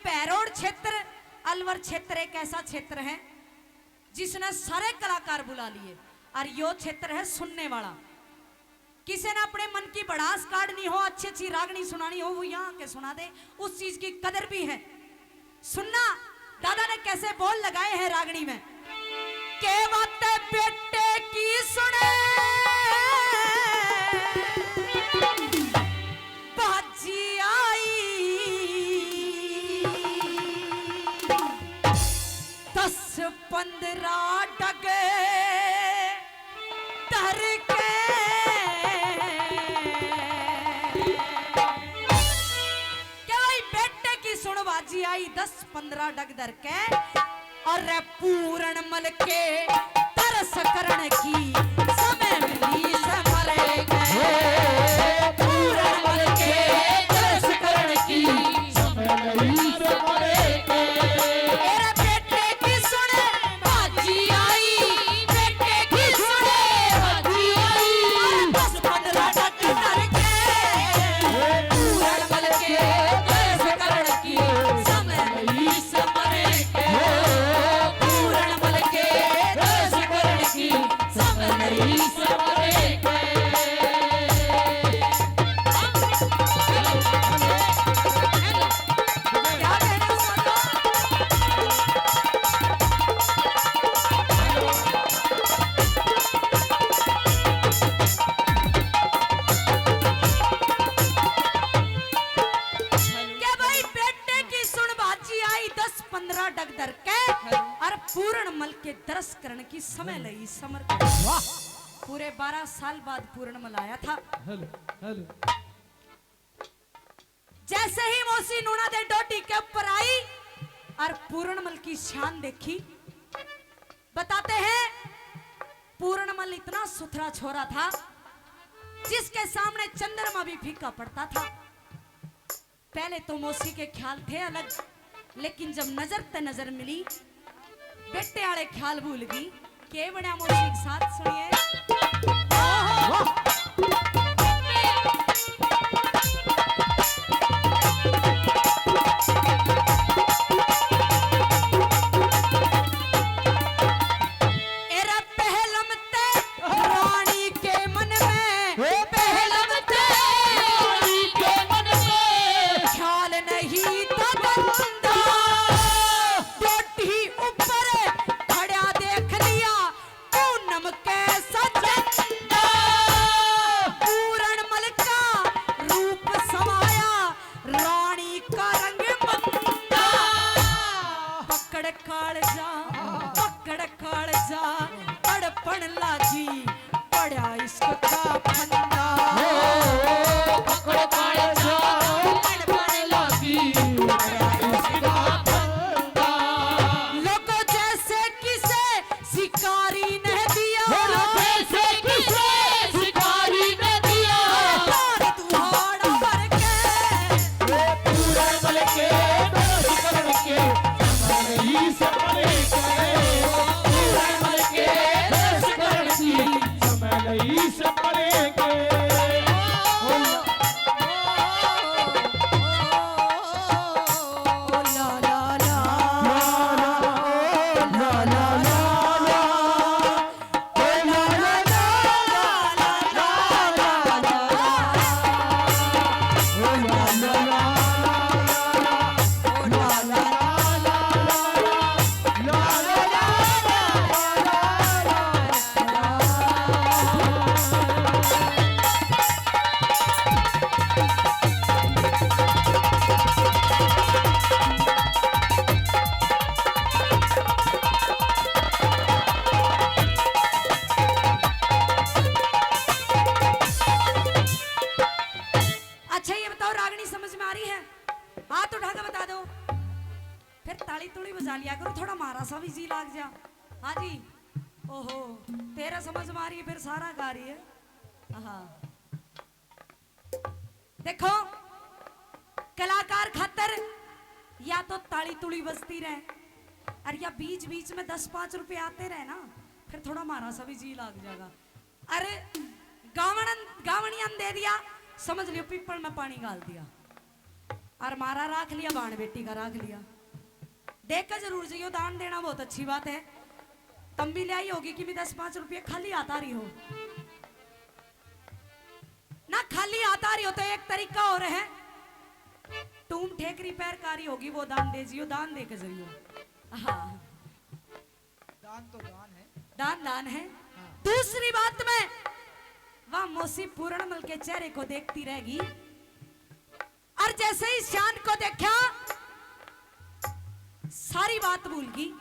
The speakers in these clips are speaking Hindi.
भैरोड़ क्षेत्र अलवर क्षेत्र एक ऐसा क्षेत्र है जिसने सारे कलाकार बुला लिए और यो क्षेत्र है सुनने वाला। किसी ने अपने मन की भड़ास काटनी हो, अच्छी अच्छी रागनी सुनानी हो, वो यहाँ के सुना दे, उस चीज की कदर भी है। सुनना दादा ने कैसे बोल लगाए हैं रागनी में। के बातें बेटे की सुने बाजी आई 10-15 डगे डर के बाजी आई 10-15 डग दर के और पूर्ण मल के तरस करण की समय मिली से मरे गए। पूर्ण मल के तरस करण की समय मिली से मरे गए। मेरे बेटे की सुने बाजी आई, बेटे की सुने बाजी आई 10-15 डग दर के पूर्ण मल के तरस करण की पूर्णमल के दरस करण की समय लगी समर। पूरे 12 साल बाद पूर्णमल आया था। जैसे ही मौसी नूना दे डोटी के ऊपर आई और पूर्णमल की शान देखी, बताते हैं पूर्णमल इतना सुथरा छोरा था जिसके सामने चंद्रमा भी फीका पड़ता था। पहले तो मौसी के ख्याल थे अलग, लेकिन जब नजर ते नजर मिली बेटे आले ख्याल भूल गई। के बड़ा मौसी के साथ सुनिए। एरा पहलमते रानी के मन में, पहलमते रानी के मन में ख्याल नहीं था गंदा। डोटी ऊपर खड़ा देख लिया पूनम के सजंदा। पूरणमल का रूप समाया रानी का रंग मंदा। पकड़ कालजा तड़पण लागी पड़ा इश्क का फंदा। पकड़ कालजा तड़पण लागी पड़ा इश्क का फंदा। लोगों जैसे किसे शिकारी ने दिया, जैसे किसे शिकारी ने दिया तुहाड़ा भर के पूरणमल के दरस करण के समय से मरे गए। पूरणमल के दरस करण की समय से मरे गए। हाथ उठा के बता दो, फिर ताली तुड़ी बजा लिया करो, थोड़ा मारा सा भी जी लाग जा। हाँ जी, ओहो तेरा समझ में आ रही है, फिर सारा गा रही है। हाँ देखो कलाकार खातर या तो ताली तुड़ी बजती रहे और या बीच बीच में 10-5 रुपए आते रहे ना, फिर थोड़ा मारा सा भी जी लाग जाएगा। अरे गावणियन दे दिया, समझ लियो पीपल में पानी डाल दिया। और मारा राख लिया, बाण बेटी का राख लिया। देख कर जरूर जाइयो, दान देना बहुत अच्छी बात है। तुम भी ले आई होगी कि मैं 10-5 रुपये खाली आता रही हो ना, खाली आता रही हो तो एक तरीका और है, तुम ठेकरी पैर कारी होगी वो दान दे जियो, दान दे के जाइयो। हाँ दान तो दान है, दान दान है। हाँ। दूसरी बात में वह मौसी पूर्णमल के चेहरे को देखती रहेगी, और जैसे ही शान को देखा सारी बात भूल गई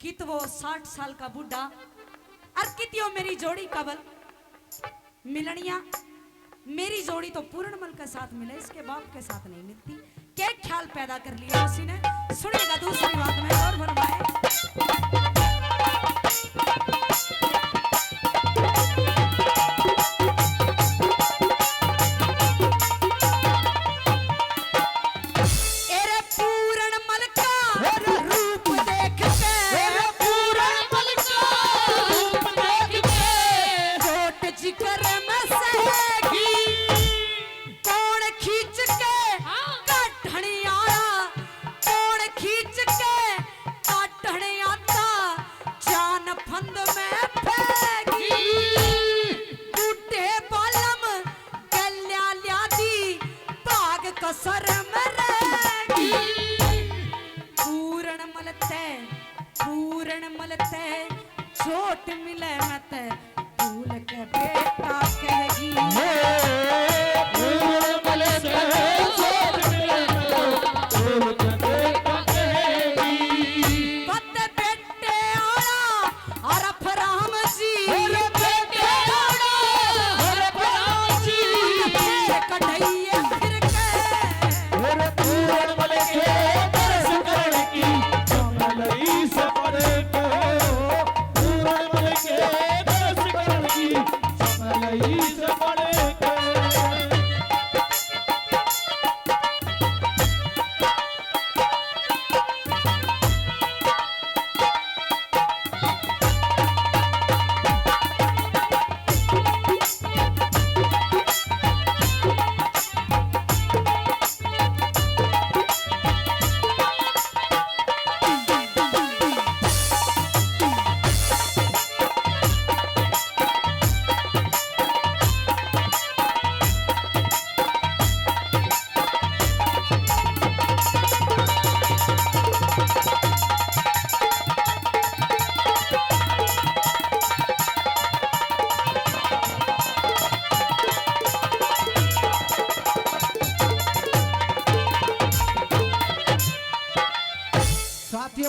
कि तो वो 60 साल का बुढ़ा और कितियो मेरी जोड़ी कबल मिलनिया, मेरी जोड़ी तो पूर्णमल के साथ मिले, इसके बाप के साथ नहीं मिलती। क्या ख्याल पैदा कर लिया उसी ने, सुनिएगा दूसरी बात में और फरमाए। पूर्णमल ते छोट मिले मत भूल के बेटा कहेगी, पूर्णमल ते छोट मिले मत भूल के बेटा कहेगी। पत बेटे आड़ा और फराम जी, बेटे आड़ा और फराम जी, कढ़ैया फिर के पूर्णमल के दर्श करने की जंगलई से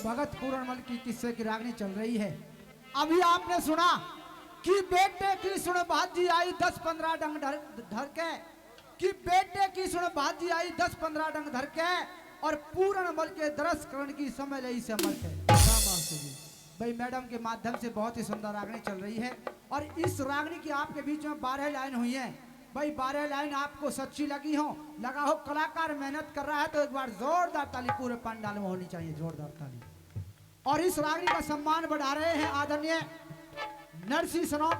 भगत पूर्णमल की किस्से की रागनी चल रही है। अभी आपने सुना कि बेटे की सुन बाजी आई 10-15 डंग धर के, कि बेटे की सुन बाजी आई 10-15 डंग धर के, और पूर्णमल के दरस करण की समय लई से अमर के। भाई मैडम के माध्यम से बहुत ही सुंदर रागनी चल रही है, और इस रागनी की आपके बीच में 12 लाइन हुई है। भाई 12 लाइन आपको सच्ची लगी हो, लगा हो कलाकार मेहनत कर रहा है, तो एक बार जोरदार ताली पूरे पंडाल में होनी चाहिए, जोरदार ताली। और इस रागनी का सम्मान बढ़ा रहे हैं आदरणीय नरसिंह सनोप।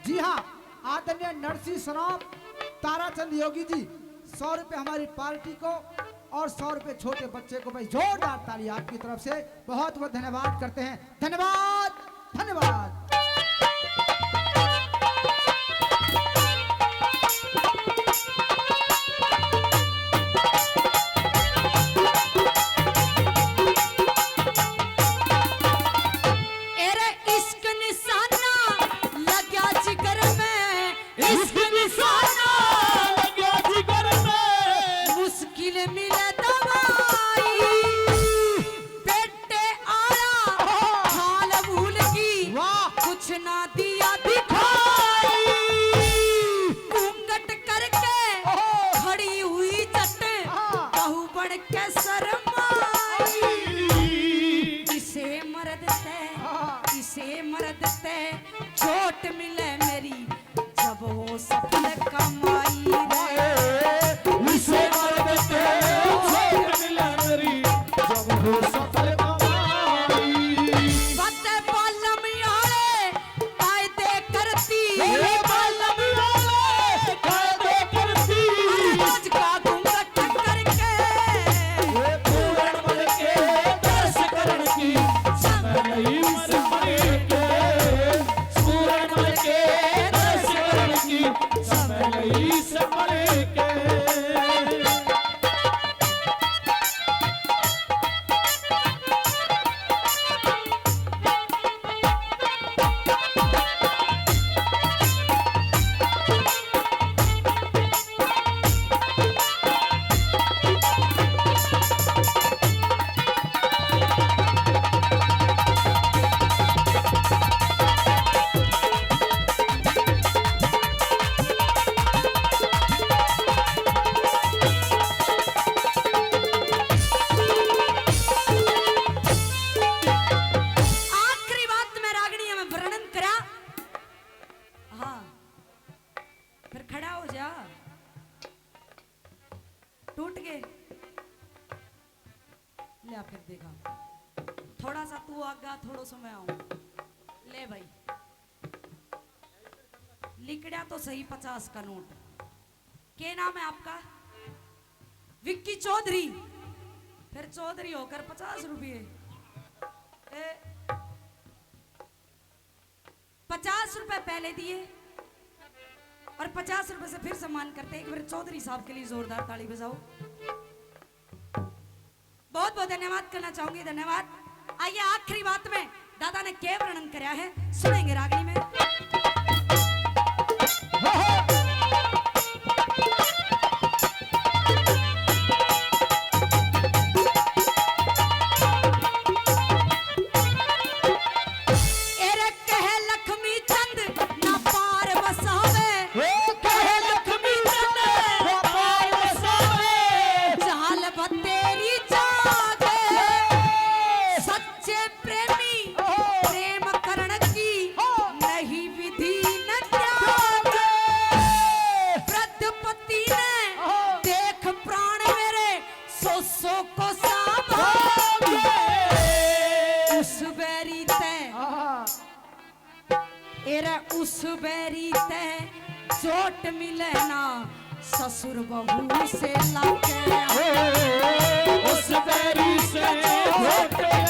जी हाँ, आदरणीय नरसिंह सनोप ताराचंद योगी जी 100 रुपये हमारी पार्टी को और 100 रुपये छोटे बच्चे को। भाई जोरदार ताली आपकी तरफ से, बहुत बहुत धन्यवाद करते हैं। धन्यवाद धन्यवाद। थोड़ा सा तू आगा थोड़ा सा मैं आऊं। ले भाई लिखड़ा तो सही 50 का नोट। क्या नाम है आपका? विक्की चौधरी। फिर चौधरी होकर 50 रुपये। 50 रुपए पहले दिए और 50 रुपए से फिर सम्मान करते हैं। एक बार चौधरी साहब के लिए जोरदार ताली बजाओ। बहुत बहुत धन्यवाद करना चाहूंगी। धन्यवाद। आइए आखिरी बात में दादा ने क्या वर्णन कराया है सुनेंगे रागनी में। उस बैरी ते चोट मिले ना ससुर बहू से लाके। उस बैरी से चोट